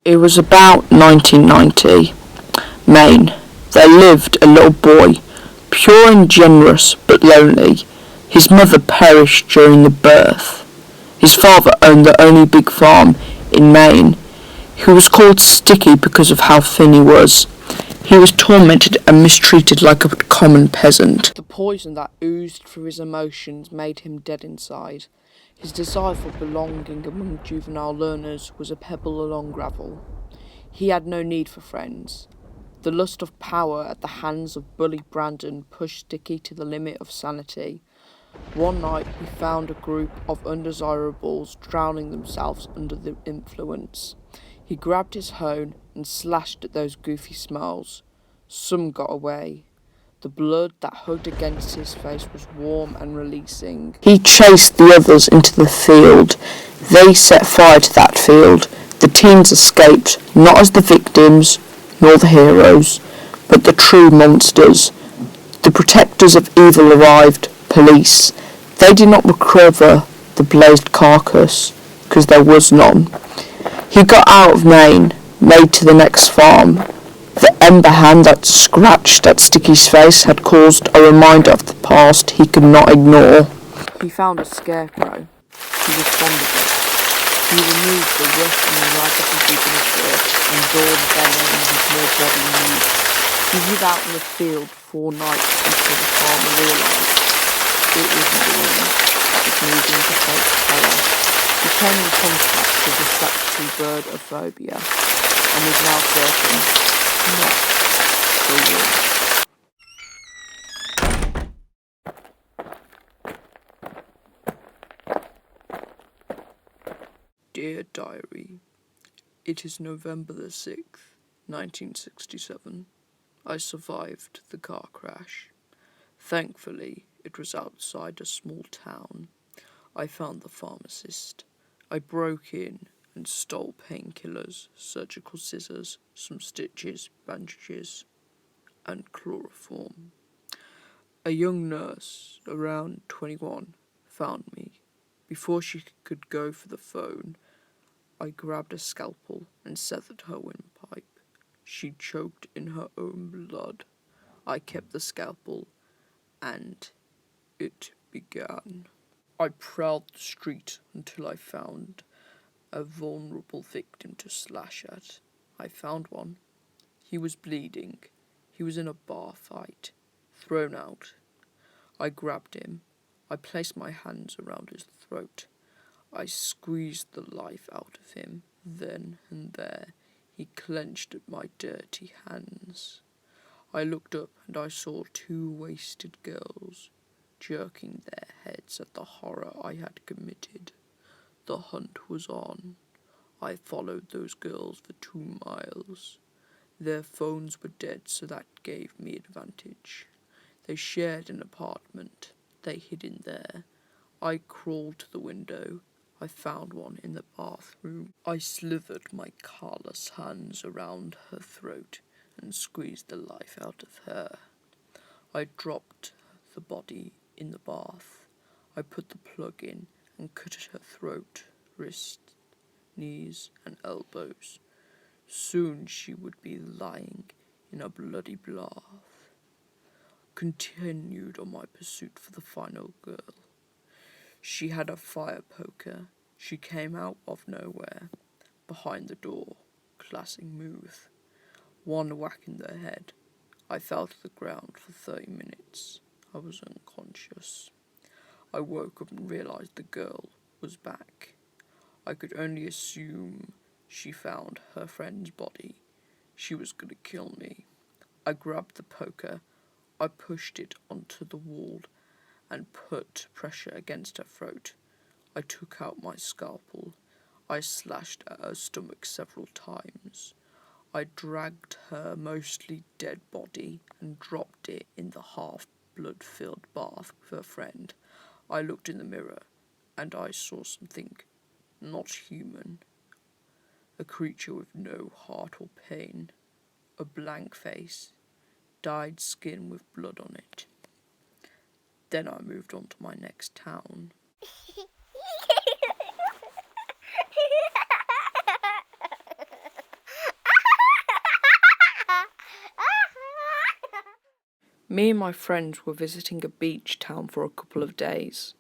It was about 1990, Maine. There lived a little boy, pure and generous but lonely. His mother perished during the birth. His father owned the only big farm in Maine. He was called Sticky because of how thin he was. He was tormented and mistreated like a common peasant. The poison that oozed through his emotions made him dead inside. His desire for belonging among juvenile learners was a pebble along gravel. He had no need for friends. The lust of power at the hands of bully Brandon pushed Sticky to the limit of sanity. One night he found a group of undesirables drowning themselves under the influence. He grabbed his hone and slashed at those goofy smiles. Some got away. The blood that hugged against his face was warm and releasing. He chased the others into the field. They set fire to that field. The teens escaped, not as the victims, nor the heroes, but the true monsters. The protectors of evil arrived, police. They did not recover the blazed carcass, because there was none. He got out of Maine, made to the next farm. The ember hand that scratched at Sticky's face had caused a reminder of the past he could not ignore. He found a scarecrow. He was fond of it. He removed the rough and raggedy beginner's shirt and donned the venom in his more body needs. He hid out in the field 4 nights until the farmer realised it wasn't the wind that was moving to fake terror. He came in contact with the statutory bird of phobia and was now certain not the wind. Dear Diary, it is November the 6th, 1967. I survived the car crash. Thankfully, it was outside a small town. I found the pharmacist. I broke in and stole painkillers, surgical scissors, some stitches, bandages, and chloroform. A young nurse, around 21, found me. Before she could go for the phone, I grabbed a scalpel and severed her windpipe. She choked in her own blood. I kept the scalpel, and it began. I prowled the street until I found a vulnerable victim to slash at. I found one. He was bleeding. He was in a bar fight, thrown out. I grabbed him. I placed my hands around his throat. I squeezed the life out of him. Then and there, he clenched at my dirty hands. I looked up and I saw 2 wasted girls jerking their heads at the horror I had committed. The hunt was on. I followed those girls for 2 miles. Their phones were dead, so that gave me advantage. They shared an apartment. They hid in there. I crawled to the window. I found one in the bathroom. I slithered my callous hands around her throat and squeezed the life out of her. I dropped the body in the bath. I put the plug in and cut at her throat, wrists, knees, and elbows. Soon she would be lying in a bloody bath. Continued on my pursuit for the final girl. She had a fire poker. She came out of nowhere, behind the door. Classic move. 1 whack in the head. I fell to the ground for 30 minutes. I was unconscious. I woke up and realised the girl was back. I could only assume she found her friend's body. She was going to kill me. I grabbed the poker. I pushed it onto the wall and put pressure against her throat. I took out my scalpel. I slashed at her stomach several times. I dragged her mostly dead body and dropped it in the half-blood-filled bath with her friend. I looked in the mirror, and I saw something not human. A creature with no heart or pain. A blank face. Dyed skin with blood on it. Then I moved on to my next town. Me and my friends were visiting a beach town for a couple of days.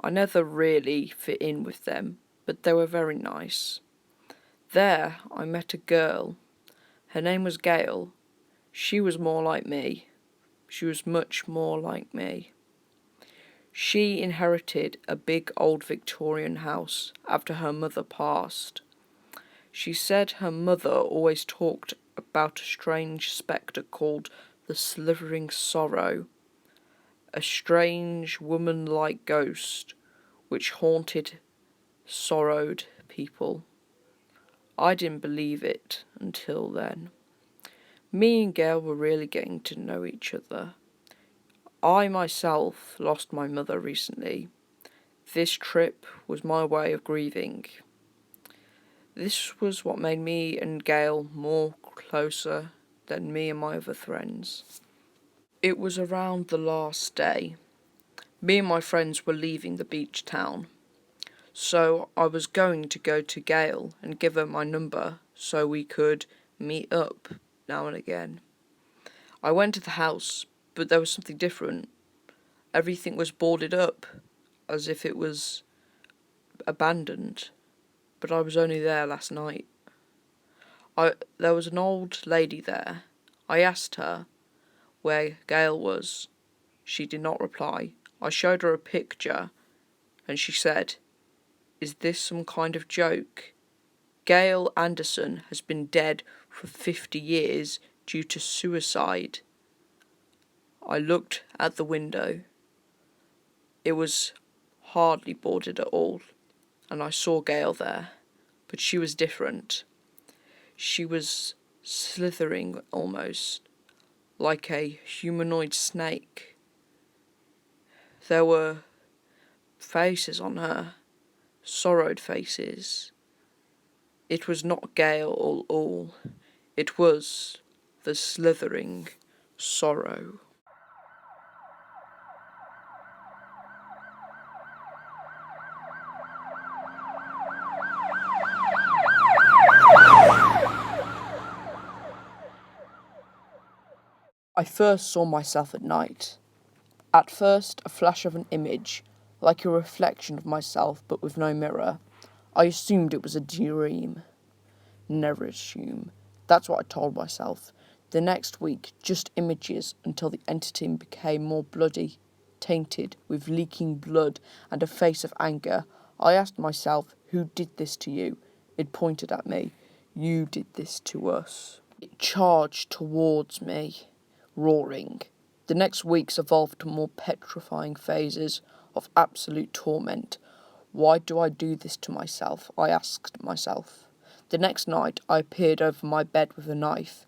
I never really fit in with them, but they were very nice. There I met a girl. Her name was Gail. She was more like me. She was much more like me. She inherited a big old Victorian house after her mother passed. She said her mother always talked about a strange spectre called the Slithering Sorrow, a strange woman-like ghost which haunted, sorrowed people. I didn't believe it until then. Me and Gail were really getting to know each other. I myself lost my mother recently. This trip was my way of grieving. This was what made me and Gail more closer than me and my other friends. It was around the last day. Me and my friends were leaving the beach town. So I was going to go to Gail and give her my number so we could meet up now and again. I went to the house, but there was something different. Everything was boarded up, as if it was abandoned. But I was only there last night. There was an old lady there. I asked her where Gail was. She did not reply. I showed her a picture, and she said, "Is this some kind of joke? Gail Anderson has been dead for 50 years due to suicide." I looked at the window. It was hardly boarded at all, and I saw Gail there, but she was different. She was slithering almost, like a humanoid snake. There were faces on her, sorrowed faces. It was not Gail at all. It was the Slithering Sorrow. I first saw myself at night. At first, a flash of an image, like a reflection of myself but with no mirror. I assumed it was a dream. Never assume. That's what I told myself. The next week, just images until the entity became more bloody, tainted with leaking blood and a face of anger. I asked myself, who did this to you? It pointed at me. You did this to us. It charged towards me, roaring. The next weeks evolved to more petrifying phases of absolute torment. Why do I do this to myself? I asked myself. The next night, I appeared over my bed with a knife.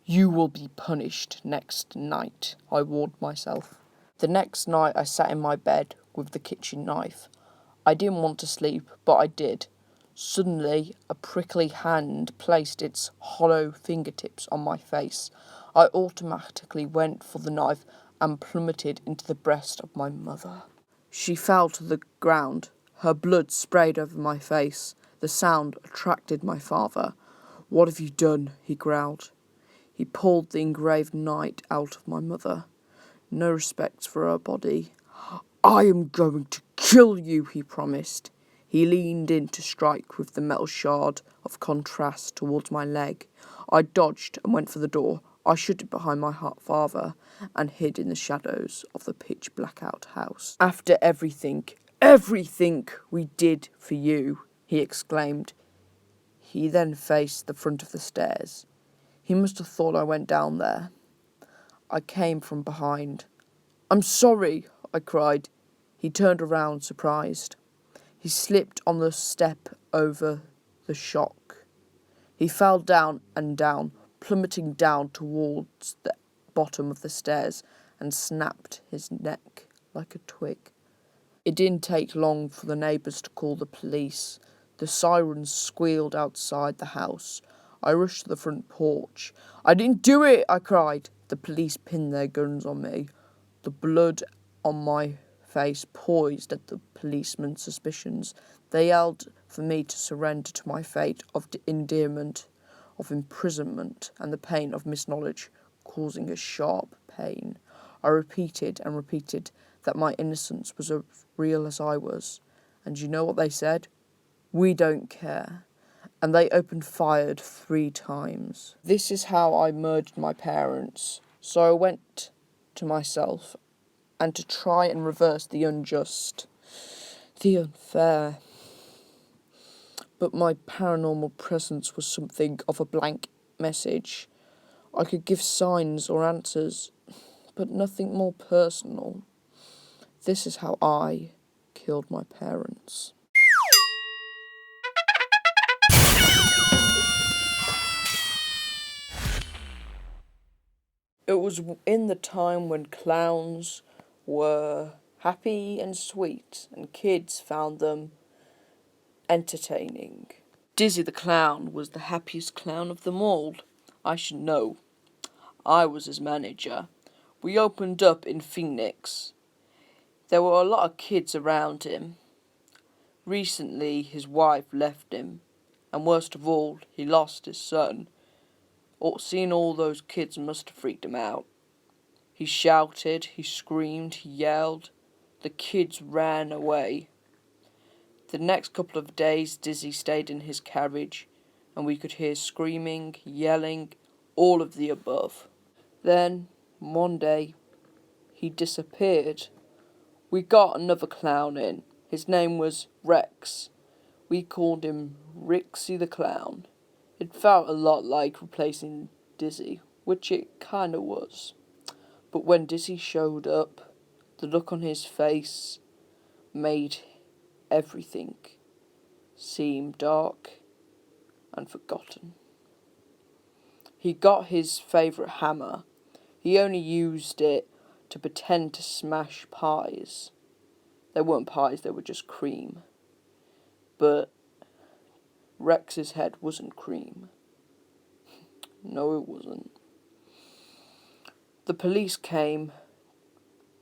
You will be punished next night, I warned myself. The next night, I sat in my bed with the kitchen knife. I didn't want to sleep, but I did. Suddenly, a prickly hand placed its hollow fingertips on my face. I automatically went for the knife and plummeted into the breast of my mother. She fell to the ground. Her blood sprayed over my face. The sound attracted my father. "What have you done?" he growled. He pulled the engraved knight out of my mother. No respect for her body. "I am going to kill you," he promised. He leaned in to strike with the metal shard of contrast towards my leg. I dodged and went for the door. I shut it behind my father and hid in the shadows of the pitch blackout house. "After everything we did for you," he exclaimed. He then faced the front of the stairs. He must have thought I went down there. I came from behind. "I'm sorry," I cried. He turned around, surprised. He slipped on the step over the shock. He fell down and down, plummeting down towards the bottom of the stairs, and snapped his neck like a twig. It didn't take long for the neighbours to call the police. The sirens squealed outside the house. I rushed to the front porch. "I didn't do it," I cried. The police pinned their guns on me. The blood on my face poised at the policemen's suspicions. They yelled for me to surrender to my fate of endearment, of imprisonment, and the pain of misknowledge, causing a sharp pain. I repeated and repeated that my innocence was as real as I was. And you know what they said? We don't care. And they opened fire 3 times. This is how I murdered my parents. So I went to myself, and to try and reverse the unjust, the unfair. But my paranormal presence was something of a blank message. I could give signs or answers, but nothing more personal. This is how I killed my parents. It was in the time when clowns were happy and sweet, and kids found them entertaining. Dizzy the Clown was the happiest clown of them all. I should know. I was his manager. We opened up in Phoenix. There were a lot of kids around him. Recently, his wife left him, and worst of all, he lost his son. Seeing all those kids must have freaked him out. He shouted, he screamed, he yelled. The kids ran away. The next couple of days, Dizzy stayed in his carriage, and we could hear screaming, yelling, all of the above. Then, one day, he disappeared. We got another clown in. His name was Rex. We called him Rixie the Clown. It felt a lot like replacing Dizzy, which it kinda was. But when Dizzy showed up, the look on his face made everything seem dark and forgotten. He got his favourite hammer. He only used it to pretend to smash pies. They weren't pies, they were just cream. But Rex's head wasn't cream. No, it wasn't. The police came.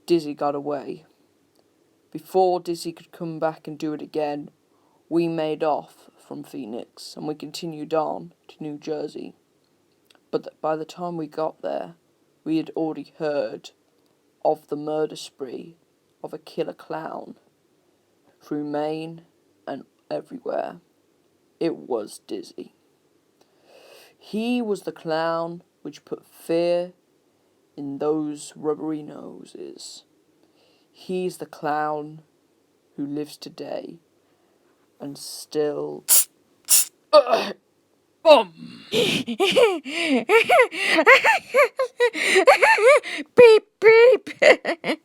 Dizzy got away. Before Dizzy could come back and do it again, we made off from Phoenix and we continued on to New Jersey. But by the time we got there, we had already heard of the murder spree of a killer clown through Maine and everywhere. It was Dizzy. He was the clown which put fear in those rubbery noses. He's the clown who lives today and still... Beep, beep.